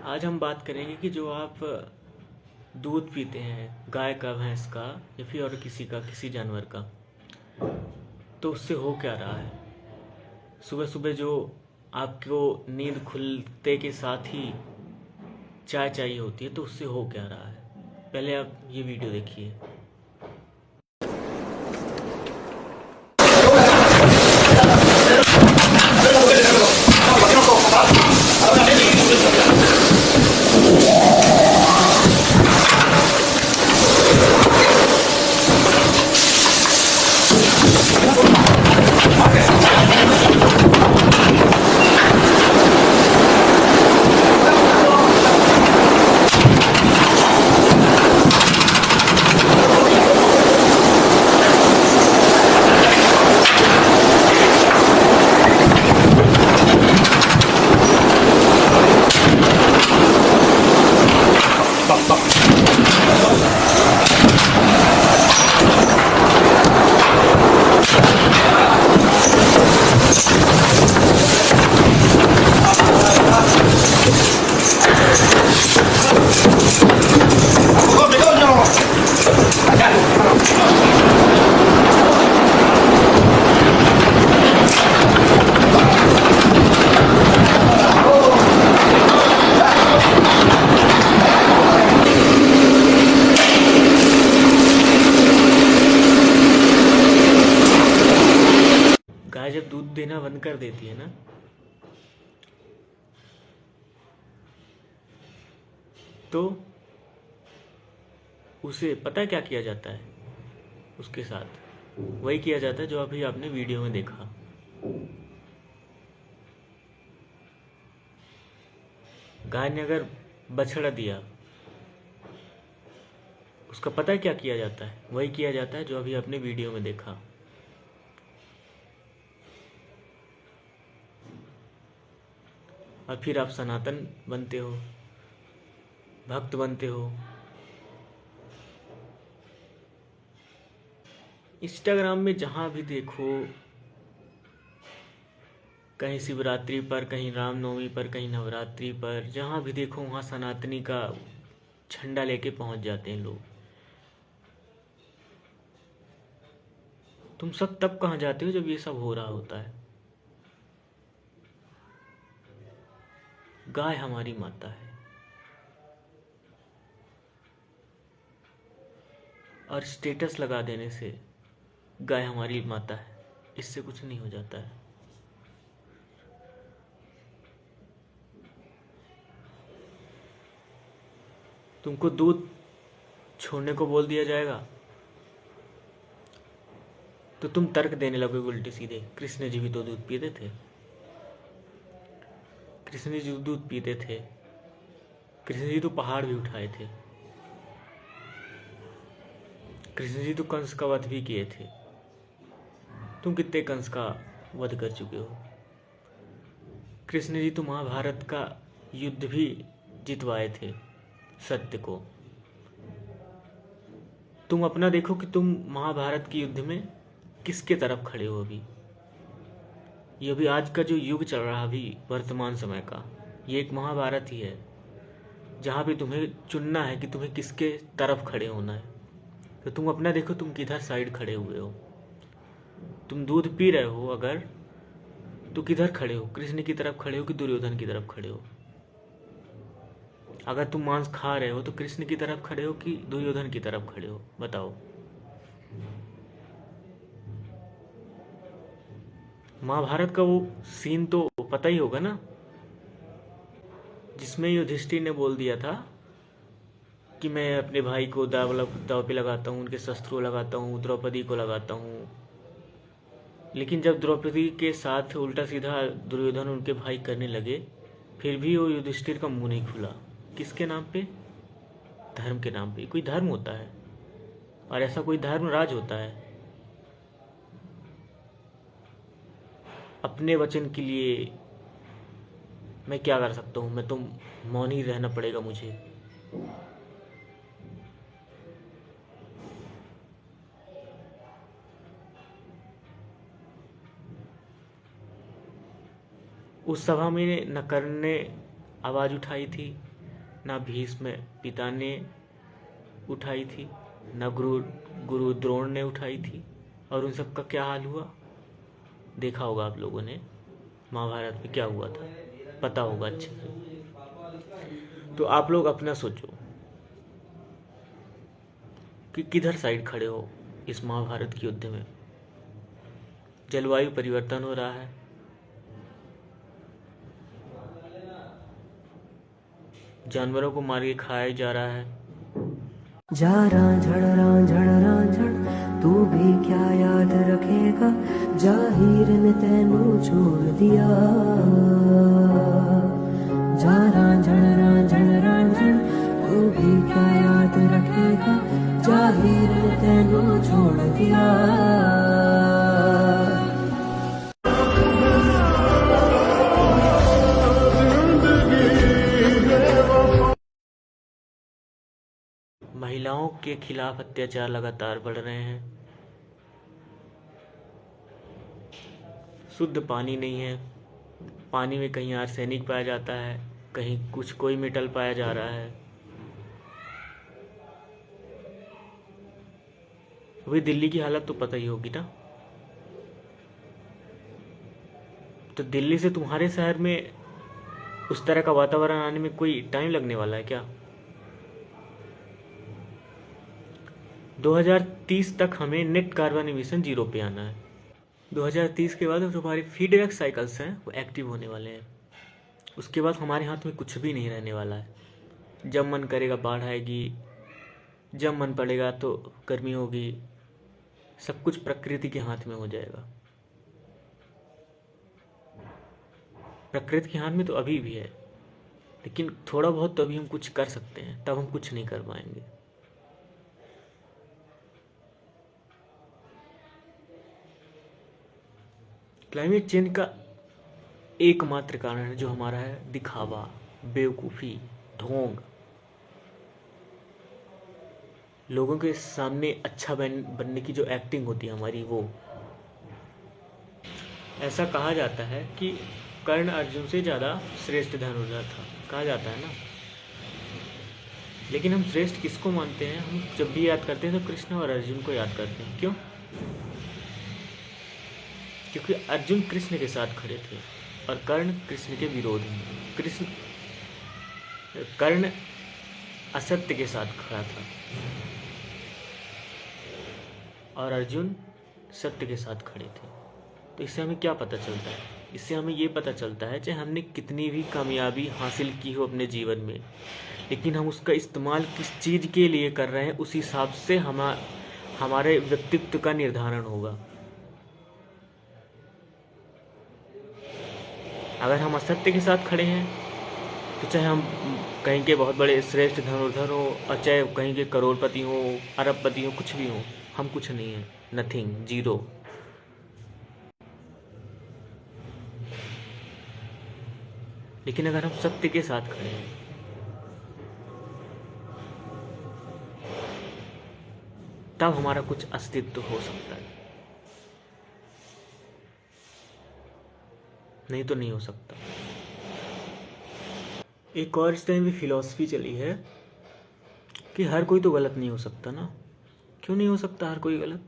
आज हम बात करेंगे कि जो आप दूध पीते हैं गाय का, भैंस का या फिर और किसी का, किसी जानवर का, तो उससे हो क्या रहा है। सुबह सुबह जो आपको नींद खुलते के साथ ही चाय चाहिए होती है, तो उससे हो क्या रहा है। पहले आप ये वीडियो देखिए। गाय जब दूध देना बंद कर देती है ना, तो उसे पता है क्या किया जाता है। उसके साथ वही किया जाता है जो अभी आपने वीडियो में देखा। गाय ने अगर बछड़ा दिया, उसका पता है क्या किया जाता है। वही किया जाता है जो अभी आपने वीडियो में देखा। और फिर आप सनातन बनते हो, भक्त बनते हो। इंस्टाग्राम में जहाँ भी देखो, कहीं शिवरात्रि पर, कहीं रामनवमी पर, कहीं नवरात्रि पर, जहाँ भी देखो वहाँ सनातनी का झंडा लेके पहुंच जाते हैं लोग। तुम सब तब कहाँ जाते हो जब ये सब हो रहा होता है। गाय हमारी माता है और स्टेटस लगा देने से गाय हमारी माता है, इससे कुछ नहीं हो जाता है। तुमको दूध छोड़ने को बोल दिया जाएगा तो तुम तर्क देने लगोगे उल्टे सीधे। कृष्ण जी भी तो दूध पीते थे। कृष्ण जी दूध पीते थे। कृष्ण जी तो पहाड़ भी उठाए थे। कृष्ण जी तो कंस का वध भी किए थे। तुम कितने कंस का वध कर चुके हो। कृष्ण जी तो महाभारत का युद्ध भी जितवाए थे सत्य को। तुम अपना देखो कि तुम महाभारत के युद्ध में किसके तरफ खड़े हो। अभी ये भी आज का जो युग चल रहा है, अभी वर्तमान समय का, ये एक महाभारत ही है जहाँ पे तुम्हें चुनना है कि तुम्हें किसके तरफ खड़े होना है। तो तुम अपना देखो, तुम किधर साइड खड़े हुए हो। तुम दूध पी रहे हो अगर, तो किधर खड़े हो। कृष्ण की तरफ खड़े हो कि दुर्योधन की तरफ खड़े हो। अगर तुम मांस खा रहे हो तो कृष्ण की तरफ खड़े हो कि दुर्योधन की तरफ खड़े हो, बताओ। महाभारत का वो सीन तो पता ही होगा ना, जिसमें युधिष्ठिर ने बोल दिया था कि मैं अपने भाई को दाव पे लगाता हूँ, उनके शस्त्रों लगाता हूँ, द्रौपदी को लगाता हूँ। लेकिन जब द्रौपदी के साथ उल्टा सीधा दुर्योधन उनके भाई करने लगे, फिर भी वो युधिष्ठिर का मुंह नहीं खुला। किसके नाम पे? धर्म के नाम पे। कोई धर्म होता है और ऐसा कोई धर्म राज होता है। अपने वचन के लिए मैं क्या कर सकता हूँ। मैं तो मौन ही रहना पड़ेगा मुझे। उस सभा में नकर्ण ने आवाज उठाई थी ना भीष्म पिता ने उठाई थी, ना गुरु द्रोण ने उठाई थी। और उन सब का क्या हाल हुआ देखा होगा आप लोगों ने, महाभारत में क्या हुआ था पता होगा अच्छे से। तो आप लोग अपना सोचो कि किधर साइड खड़े हो इस महाभारत के युद्ध में। जलवायु परिवर्तन हो रहा है, जानवरों को मार के खाया जा रहा है। जा रांझण तू भी क्या याद रखेगा, जाहिर ने तेनू छोड़ दिया। जा रांझण तू भी क्या याद रखेगा, जाहिर ने तेनू छोड़ दिया। महिलाओं के खिलाफ अत्याचार लगातार बढ़ रहे हैं, शुद्ध पानी नहीं है, पानी में कहीं आर्सेनिक पाया जाता है, कहीं कुछ कोई मेटल पाया जा रहा है। अभी दिल्ली की हालत तो पता ही होगी ना। तो दिल्ली से तुम्हारे शहर में उस तरह का वातावरण आने में कोई टाइम लगने वाला है क्या? 2030 तक हमें नेट कार्बन एमिशन 0 पे आना है। 2030 के बाद जो हमारे फीडबैक साइकिल्स हैं वो एक्टिव होने वाले हैं। उसके बाद हमारे हाथ में कुछ भी नहीं रहने वाला है। जब मन करेगा बाढ़ आएगी, जब मन पड़ेगा तो गर्मी होगी, सब कुछ प्रकृति के हाथ में हो जाएगा। प्रकृति के हाथ में तो अभी भी है, लेकिन थोड़ा बहुत तो अभी हम कुछ कर सकते हैं, तब हम कुछ नहीं कर पाएंगे। क्लाइमेट चेंज का एकमात्र कारण है जो हमारा है दिखावा, बेवकूफ़ी, ढोंग। लोगों के सामने अच्छा बनने की जो एक्टिंग होती है हमारी, वो ऐसा कहा जाता है कि कर्ण अर्जुन से ज़्यादा श्रेष्ठ धनुर्धर था, कहा जाता है ना। लेकिन हम श्रेष्ठ किसको मानते हैं? हम जब भी याद करते हैं तो कृष्ण और अर्जुन को याद करते हैं। क्यों? क्योंकि अर्जुन कृष्ण के साथ खड़े थे और कर्ण कृष्ण के विरोध में। कर्ण असत्य के साथ खड़ा था और अर्जुन सत्य के साथ खड़े थे। तो इससे हमें क्या पता चलता है? इससे हमें ये पता चलता है चाहे हमने कितनी भी कामयाबी हासिल की हो अपने जीवन में, लेकिन हम उसका इस्तेमाल किस चीज़ के लिए कर रहे हैं, उस हिसाब से हमारे व्यक्तित्व का निर्धारण होगा। अगर हम असत्य के साथ खड़े हैं तो चाहे हम कहीं के बहुत बड़े श्रेष्ठ धनुर्धर हो और चाहे कहीं के करोड़पति हो, अरबपति हो, कुछ भी हो, हम कुछ नहीं है, नथिंग, जीरो। लेकिन अगर हम सत्य के साथ खड़े हैं तब हमारा कुछ अस्तित्व हो सकता है, नहीं तो नहीं हो सकता। एक और इस टाइम भी फिलॉसफी चली है कि हर कोई तो गलत नहीं हो सकता ना। क्यों नहीं हो सकता हर कोई गलत?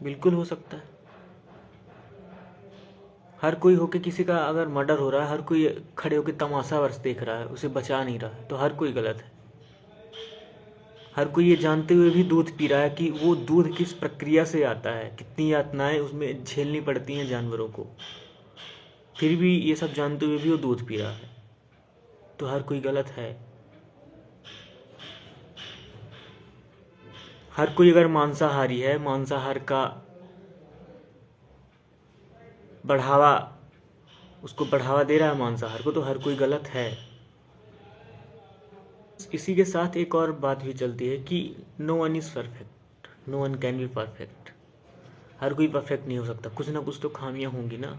बिल्कुल हो सकता है। हर कोई होके किसी का अगर मर्डर हो रहा है, हर कोई खड़े होके तमाशा वर्ष देख रहा है, उसे बचा नहीं रहा है, तो हर कोई गलत है। हर कोई ये जानते हुए भी दूध पी रहा है कि वो दूध किस प्रक्रिया से आता है, कितनी यातनाएं उसमें झेलनी पड़ती हैं जानवरों को, फिर भी ये सब जानते हुए भी वो दूध पी रहा है, तो हर कोई गलत है। हर कोई अगर मांसाहारी है, मांसाहार का उसको बढ़ावा दे रहा है मांसाहार को, तो हर कोई गलत है। इसी के साथ एक और बात भी चलती है कि no one is perfect, no one can be perfect. हर कोई परफेक्ट नहीं हो सकता, कुछ ना कुछ तो खामियां होंगी ना।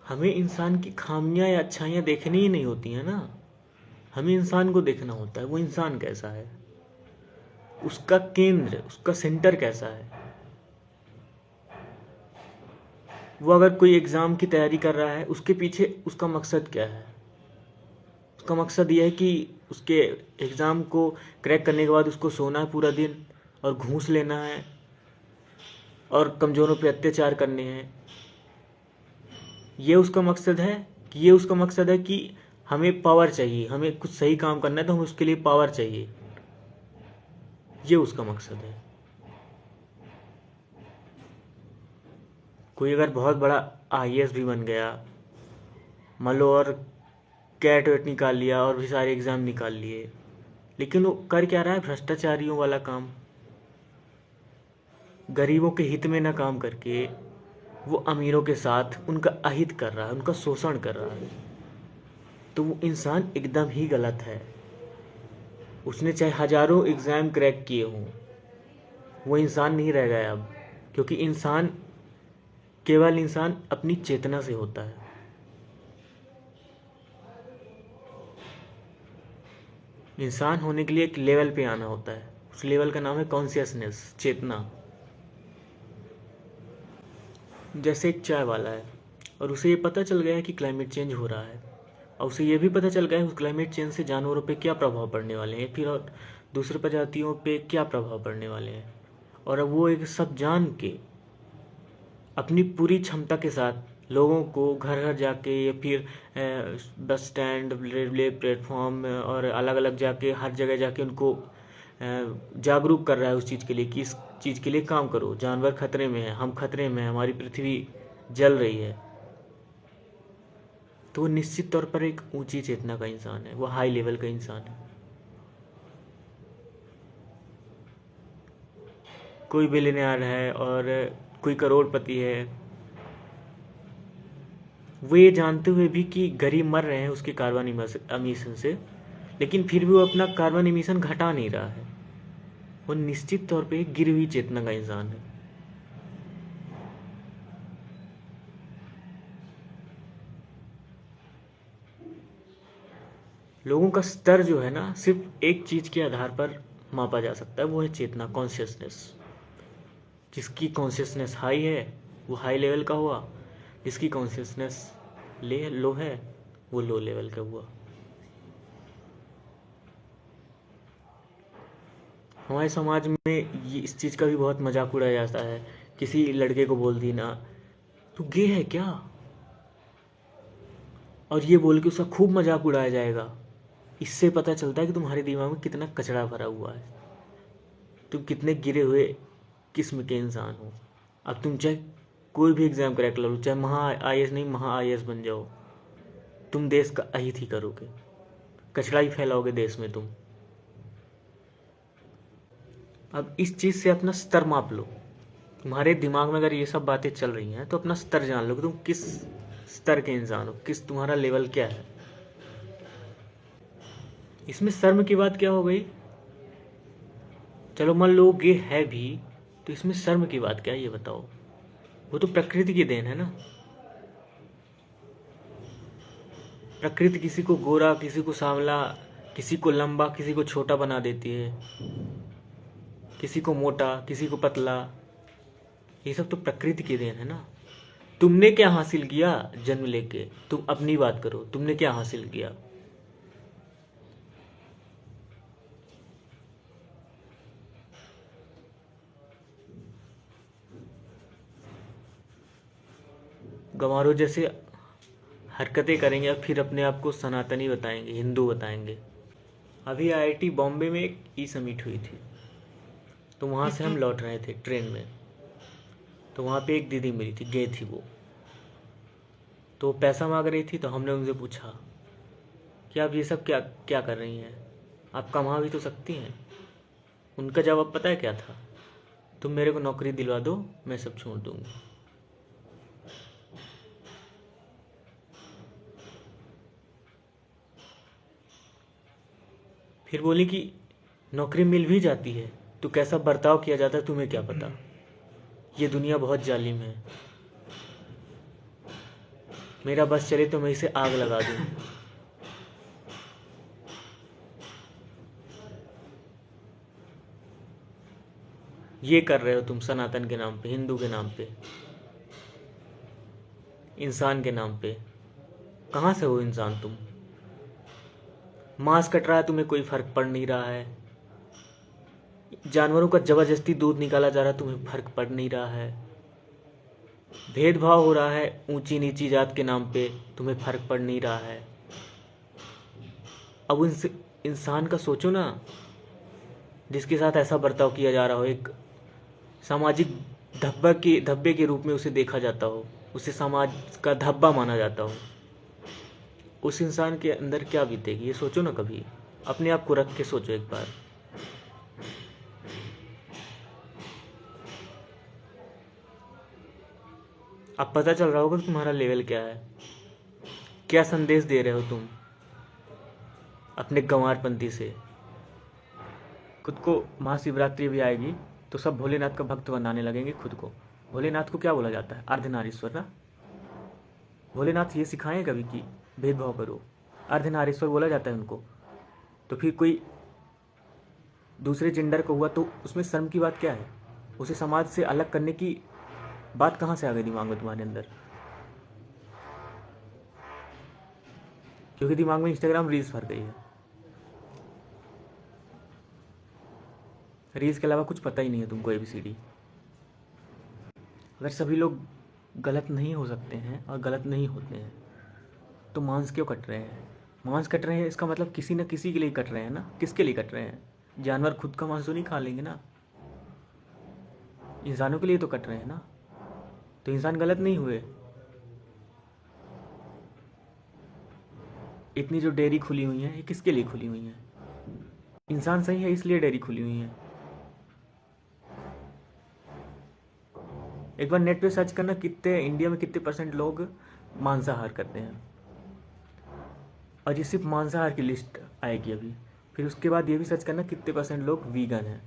हमें इंसान की खामियां या अच्छाइयां देखनी ही नहीं होती हैं ना, हमें इंसान को देखना होता है। वो इंसान कैसा है, उसका केंद्र, उसका सेंटर कैसा है। वो अगर कोई एग्ज़ाम की तैयारी कर रहा है, उसके पीछे उसका मकसद क्या है, उसका मकसद ये है कि उसके एग्ज़ाम को क्रैक करने के बाद उसको सोना है पूरा दिन और घूस लेना है और कमज़ोरों पे अत्याचार करने हैं। ये उसका मकसद है कि हमें पावर चाहिए, हमें कुछ सही काम करना है तो हमें उसके लिए पावर चाहिए। ये उसका मकसद है। कोई अगर बहुत बड़ा आईएएस भी बन गया, मान लो, और कैट वेट निकाल लिया और भी सारे एग्ज़ाम निकाल लिए, लेकिन वो कर क्या रहा है? भ्रष्टाचारियों वाला काम। गरीबों के हित में ना काम करके वो अमीरों के साथ उनका अहित कर रहा है, उनका शोषण कर रहा है। तो वो इंसान एकदम ही गलत है। उसने चाहे हजारों एग्ज़ाम क्रैक किए हों, वो इंसान नहीं रह गया अब, क्योंकि केवल इंसान अपनी चेतना से होता है। इंसान होने के लिए एक लेवल पे आना होता है। उस लेवल का नाम है कॉन्शियसनेस, चेतना। जैसे एक चाय वाला है और उसे ये पता चल गया है कि क्लाइमेट चेंज हो रहा है, और उसे ये भी पता चल गया है उस क्लाइमेट चेंज से जानवरों पे क्या प्रभाव पड़ने वाले हैं, फिर और दूसरे प्रजातियों पे क्या प्रभाव पड़ने वाले हैं। और अब वो एक सब जान के अपनी पूरी क्षमता के साथ लोगों को घर घर जाके या फिर बस स्टैंड, रेलवे प्लेटफॉर्म और अलग अलग जाके हर जगह जाके उनको जागरूक कर रहा है उस चीज़ के लिए कि इस चीज़ के लिए काम करो, जानवर खतरे में है, हम खतरे में हैं, हमारी पृथ्वी जल रही है। तो वो निश्चित तौर पर एक ऊंची चेतना का इंसान है, वो हाई लेवल का इंसान है। कोई बिलियनर है और कोई करोड़पति है, वो ये जानते हुए भी कि गरीब मर रहे हैं उसके कार्बन एमिशन से, लेकिन फिर भी वो अपना कार्बन एमिशन घटा नहीं रहा है। वो निश्चित तौर पे एक गिरी हुई चेतना का इंसान है। लोगों का स्तर जो है ना, सिर्फ एक चीज के आधार पर मापा जा सकता है, वो है चेतना, कॉन्शियसनेस। जिसकी कॉन्शियसनेस हाई है वो हाई लेवल का हुआ, जिसकी कॉन्शियसनेस लो है वो लो लेवल का हुआ। हमारे समाज में ये इस चीज़ का भी बहुत मजाक उड़ाया जाता है। किसी लड़के को बोल दी ना, तू गे है क्या, और ये बोल के उसका खूब मजाक उड़ाया जाएगा। इससे पता चलता है कि तुम्हारे दिमाग में कितना कचरा भरा हुआ है, तुम कितने गिरे हुए किस्म के इंसान हो। अब तुम चाहे कोई भी एग्ज़ाम क्रैक कर लो, चाहे महा आईएएस नहीं महा आईएएस बन जाओ, तुम देश का अहित ही करोगे, कचरा ही फैलाओगे देश में तुम। अब इस चीज़ से अपना स्तर माप लो। तुम्हारे दिमाग में अगर ये सब बातें चल रही हैं तो अपना स्तर जान लो कि तुम किस स्तर के इंसान हो, तुम्हारा लेवल क्या है। इसमें शर्म की बात क्या हो गई? चलो मान लो ये है भी, तो इसमें शर्म की बात क्या है ये बताओ? वो तो प्रकृति की देन है ना। प्रकृति किसी को गोरा, किसी को सांवला, किसी को लंबा, किसी को छोटा बना देती है, किसी को मोटा, किसी को पतला। ये सब तो प्रकृति की देन है ना। तुमने क्या हासिल किया जन्म लेके? तुम अपनी बात करो, तुमने क्या हासिल किया? गंवारों जैसे हरकतें करेंगे और फिर अपने आप को सनातनी बताएंगे, हिंदू बताएंगे। अभी आईआईटी बॉम्बे में एक ई समिट हुई थी, तो वहाँ से हम लौट रहे थे ट्रेन में। तो वहाँ पे एक दीदी मिली थी, गई थी वो, तो वो पैसा मांग रही थी। तो हमने उनसे पूछा कि आप ये सब क्या क्या कर रही हैं, आप कमा भी तो सकती हैं। उनका जवाब पता है क्या था? तुम मेरे को नौकरी दिलवा दो, मैं सब छोड़ दूंगी। फिर बोली कि नौकरी मिल भी जाती है तो कैसा बर्ताव किया जाता है तुम्हें क्या पता, ये दुनिया बहुत जालिम है। मेरा बस चले तो मैं इसे आग लगा दूं। ये कर रहे हो तुम सनातन के नाम पे, हिंदू के नाम पे, इंसान के नाम पे। कहाँ से हो इंसान तुम? मांस कट रहा है, तुम्हें कोई फर्क पड़ नहीं रहा है। जानवरों का जबरदस्ती दूध निकाला जा रहा है, तुम्हें फर्क पड़ नहीं रहा है। भेदभाव हो रहा है ऊंची नीची जात के नाम पे, तुम्हें फर्क पड़ नहीं रहा है। अब उस इंसान का सोचो ना, जिसके साथ ऐसा बर्ताव किया जा रहा हो, एक सामाजिक धब्बे के रूप में उसे देखा जाता हो, उसे समाज का धब्बा माना जाता हो। उस इंसान के अंदर क्या बीतेगी, ये सोचो ना कभी। अपने आप को रख के सोचो एक बार। अब पता चल रहा होगा कि तुम्हारा लेवल क्या है, क्या संदेश दे रहे हो तुम अपने गंवारपंथी से। खुद को महाशिवरात्रि भी आएगी तो सब भोलेनाथ का भक्त बनाने लगेंगे खुद को। भोलेनाथ को क्या बोला जाता है? अर्धनारीश्वर ना। भोलेनाथ ये सिखाएं कभी कि भेदभाव करो? अर्धनारीश्वर बोला जाता है उनको। तो फिर कोई दूसरे जेंडर का हुआ तो उसमें शर्म की बात क्या है? उसे समाज से अलग करने की बात कहाँ से आ गई दिमाग में तुम्हारे अंदर? क्योंकि दिमाग में इंस्टाग्राम रील्स भर गई है। रील्स के अलावा कुछ पता ही नहीं है तुमको ABCD। अगर सभी लोग गलत नहीं हो सकते हैं और गलत नहीं होते हैं तो मांस क्यों कट रहे हैं? मांस कट रहे हैं इसका मतलब किसी न किसी के लिए कट रहे हैं ना। किसके लिए कट रहे हैं? जानवर खुद का मांस तो नहीं खा लेंगे ना, इंसानों के लिए तो कट रहे हैं ना। तो इंसान गलत नहीं हुए। इतनी जो डेयरी खुली हुई है ये किसके लिए खुली हुई है? इंसान सही है इसलिए डेयरी खुली हुई है। एक बार नेट पे सर्च करना, कितने इंडिया में कितने % लोग मांसाहार करते हैं, और ये सिर्फ मांसाहार की लिस्ट आएगी अभी। फिर उसके बाद ये भी सर्च करना कितने % लोग वीगन हैं।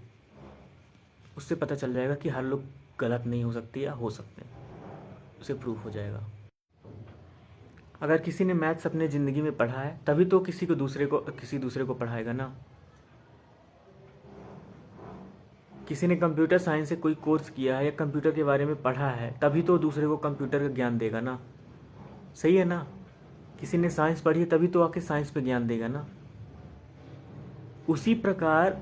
उससे पता चल जाएगा कि हर लोग गलत नहीं हो सकते या हो सकते हैं, उसे प्रूफ हो जाएगा। अगर किसी ने मैथ्स अपने ज़िंदगी में पढ़ा है तभी तो किसी दूसरे को पढ़ाएगा ना। किसी ने कंप्यूटर साइंस से कोई कोर्स किया है या कंप्यूटर के बारे में पढ़ा है तभी तो दूसरे को कंप्यूटर का ज्ञान देगा ना। सही है ना? किसी ने साइंस पढ़ी है तभी तो आके साइंस पे ज्ञान देगा ना। उसी प्रकार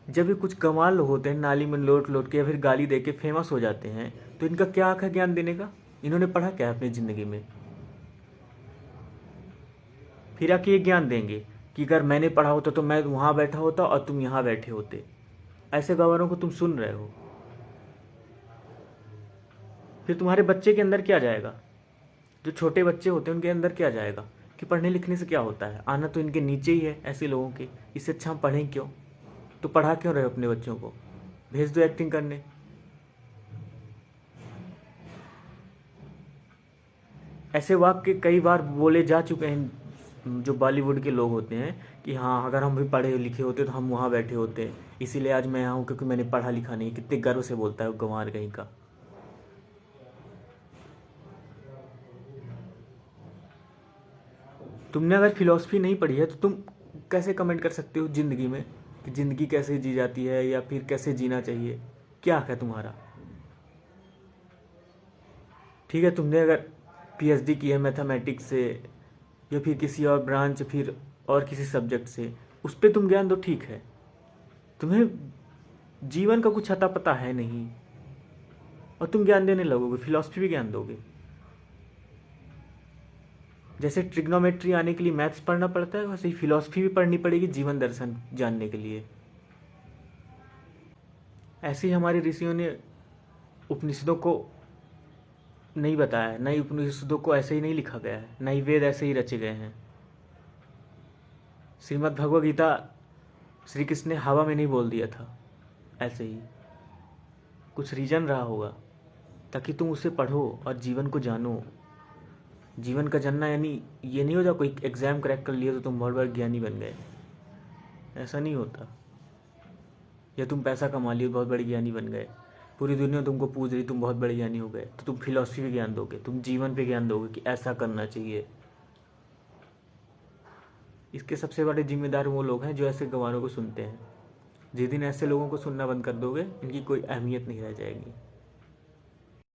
जब ये कुछ कमाल लोग होते हैं, नाली में लोट लोट के या फिर गाली दे के फेमस हो जाते हैं, तो इनका क्या हक है ज्ञान देने का? इन्होंने पढ़ा क्या है अपनी ज़िंदगी में? फिर आके ये ज्ञान देंगे कि अगर मैंने पढ़ा होता तो मैं वहाँ बैठा होता और तुम यहाँ बैठे होते। ऐसे गवारों को तुम सुन रहे हो। फिर तुम्हारे बच्चे के अंदर क्या जाएगा? जो छोटे बच्चे होते हैं उनके अंदर क्या जाएगा कि पढ़ने लिखने से क्या होता है? आना तो इनके नीचे ही है ऐसे लोगों के। इससे अच्छा हम पढ़ें क्यों? तो पढ़ा क्यों रहे हो अपने बच्चों को? भेज दो एक्टिंग करने। ऐसे वाक्य कई बार बोले जा चुके हैं जो बॉलीवुड के लोग होते हैं कि हाँ अगर हम भी पढ़े लिखे होते तो हम वहाँ बैठे होते, इसीलिए आज मैं यहाँ हूँ क्योंकि मैंने पढ़ा लिखा नहीं। कितने गर्व से बोलता है वो गंवार कहीं का। तुमने अगर फिलॉसफी नहीं पढ़ी है तो तुम कैसे कमेंट कर सकते हो ज़िंदगी में कि ज़िंदगी कैसे जी जाती है या फिर कैसे जीना चाहिए? क्या है तुम्हारा? ठीक है, तुमने अगर PhD की है मैथमेटिक्स से या फिर किसी और ब्रांच फिर और किसी सब्जेक्ट से, उस पर तुम ज्ञान दो, ठीक है। तुम्हें जीवन का कुछ अता पता है नहीं और तुम ज्ञान देने लगोगे, फिलॉसफी भी ज्ञान दोगे। जैसे ट्रिग्नोमेट्री आने के लिए मैथ्स पढ़ना पड़ता है, वैसे ही फिलॉसफी भी पढ़नी पड़ेगी जीवन दर्शन जानने के लिए। ऐसे ही हमारे ऋषियों ने उपनिषदों को नहीं बताया है, नई उपनिषदों को ऐसे ही नहीं लिखा गया है, नई वेद ऐसे ही रचे गए हैं। श्रीमद् भगवद गीता श्री कृष्ण ने हवा में नहीं बोल दिया था, ऐसे ही कुछ रीजन रहा होगा ताकि तुम उसे पढ़ो और जीवन को जानो। जीवन का जानना यानी ये नहीं होता कोई एग्ज़ाम क्रैक कर लिया तो तुम बहुत बड़े ज्ञानी बन गए, ऐसा नहीं होता। या तुम पैसा कमा लिए बहुत बड़े ज्ञानी बन गए, पूरी दुनिया तुमको पूछ रही तुम बहुत बड़े ज्ञानी हो गए, तो तुम फिलॉसफी पे ज्ञान दोगे, तुम जीवन पे ज्ञान दोगे कि ऐसा करना चाहिए। इसके सबसे बड़े जिम्मेदार वो लोग हैं जो ऐसे गंवारों को सुनते हैं। जिस दिन ऐसे लोगों को सुनना बंद कर दोगे, इनकी कोई अहमियत नहीं रह जाएगी।